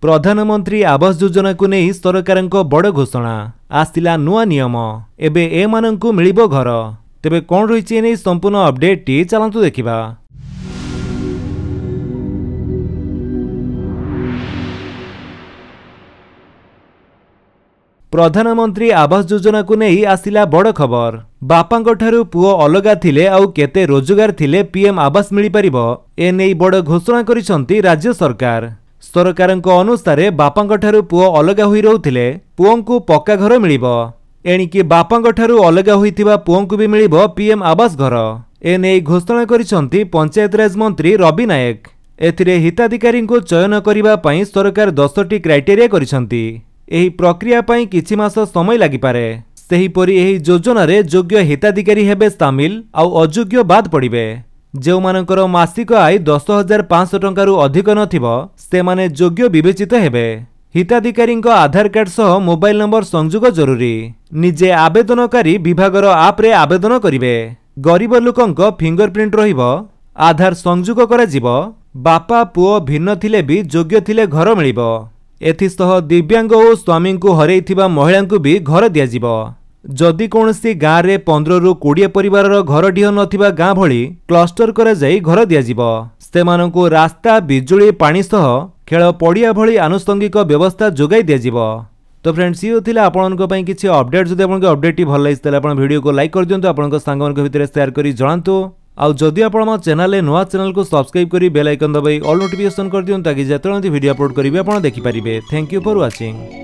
प्रधानमंत्री आवास योजना को नहीं सरकार बड़ घोषणा आसला नुआ नियम एबे ए मानंकु मिलिबो घर तेबे कौन रही नहीं संपूर्ण अपडेट टी चलतु देखा। प्रधानमंत्री आवास योजना को नहीं आसिला बड़ खबर। बापांको ठारू पुओ अलगा थिले आउ केते रोजगार थिले पीएम आवास मिल परिबो ए नै बड़ घोषणा करिसंती राज्य सरकार। सरकारଙ୍କ अनुसार बापांको ठारू पुओ अलगा होई रहउथिले पुओंकु पक्का घर मिलिबो एणिकी बापांको ठारू अलगा होइतिबा पुओंकु भी मिलिबो पीएम आवास घर। ए नै घोषणा करिसंती पंचायत राज मंत्री रवि नायक। एथिरे हिताधिकारी को चयन करिबा पई सरकार 10टी क्राइटेरिया करिसंती। एही प्रक्रिया पई किछि मास समय लागिपारे। सेहीपरि एही योजना रे योग्य हिताधिकारी हेबे सामिल आउ अयोग्य बाद पड़िबे। जो मानकर मासिक आय 10,500 टंका रु अधिक नथिबो से माने योग्य विवेचित हेबे। हिताधिकारी आधार कार्ड सह मोबाइल नंबर संयोग जरूरी। निजे आवेदनकारी विभागर आप रे आवेदन करिवे। गरीब लोकंक फिंगरप्रिंट रहिबो। आधार संयोग करा जिवो। बापा पुओ भिन्न थिले भी योग्य थिले घर मिलिबो। एथिसह दिव्यांग और स्वामी को हरैथिबा महिला को भी घर दियाजिबो। जदि कौनसी गाँव में 15 रु 20 परिवार घर ढीह नथिबा गाँ भली क्लस्टर करा जाई घर दियाजिबो। सेमानंकु रास्ता बिजुली पानी सह खेल पड़िया भली आनुषंगिक व्यवस्था जोगाई दियाजिबो। तो फ्रेंड्स ये थिला आपनक पई किछि अपडेट। जदि आपनक अपडेट टी भल लागिस तले आपन वीडियो को लाइक कर दियंतु। आपनक सांगमनक भितर शेयर करी जणांतु। आउ जदि आपण मो चैनल नुआ चैनल को सब्सक्राइब करी बेल आइकन दबाई ऑल नोटिफिकेशन कर दियंतु ताकि जेतों वीडियो अपलोड करिवे आपण देखि परिबे। Thank you for watching.